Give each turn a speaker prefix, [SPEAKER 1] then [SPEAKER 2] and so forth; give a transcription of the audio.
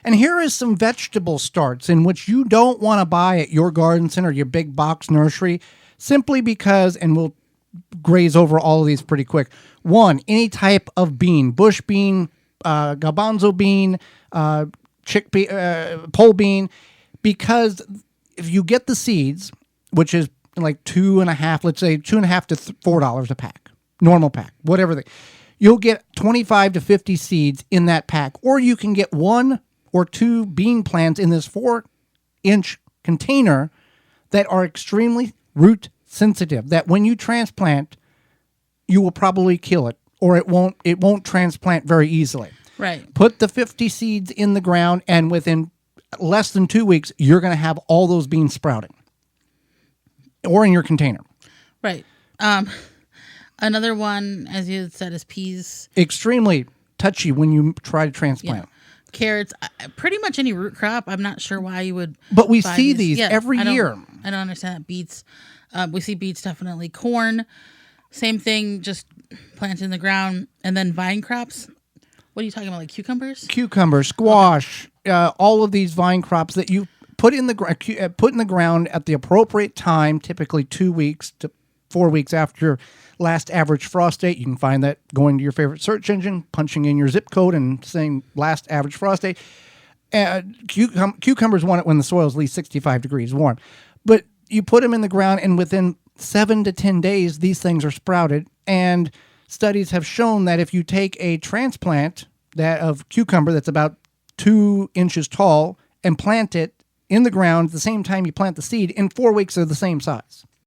[SPEAKER 1] And here is some vegetable starts in which you don't want to buy at your garden center, your big box nursery, simply because, and we'll graze over all of these pretty quick. One, any type of bean, bush bean, garbanzo bean, chickpea, pole bean, because if you get the seeds, which is like let's say $2.50 to $4 a pack, normal pack, whatever you'll get 25 to 50 seeds in that pack, or you can get 1 or 2 bean plants in this 4-inch container that are extremely root sensitive, that when you transplant, you will probably kill it, or it won't transplant very easily.
[SPEAKER 2] Right.
[SPEAKER 1] Put the 50 seeds in the ground, and within less than 2 weeks, you're going to have all those beans sprouting, or in your container.
[SPEAKER 2] Right. Another one, as you said, is peas.
[SPEAKER 1] Extremely touchy when you try to transplant.
[SPEAKER 2] Yeah. Carrots, pretty much any root crop. I'm not sure why you would.
[SPEAKER 1] But we see these every year.
[SPEAKER 2] I don't understand that. Beets. We see beets definitely. Corn, same thing, just planted in the ground. And then vine crops. What are you talking about, like cucumbers?
[SPEAKER 1] Cucumber, squash, all of these vine crops that you put in the ground at the appropriate time, typically 2 weeks to 4 weeks after your last average frost date. You can find that going to your favorite search engine, punching in your zip code and saying last average frost date. Cucumbers want it when the soil is at least 65 degrees warm. But you put them in the ground, and within 7 to 10 days, these things are sprouted. And studies have shown that if you take a transplant of cucumber that's about 2 inches tall and plant it in the ground at the same time you plant the seed, in 4 weeks they're the same size.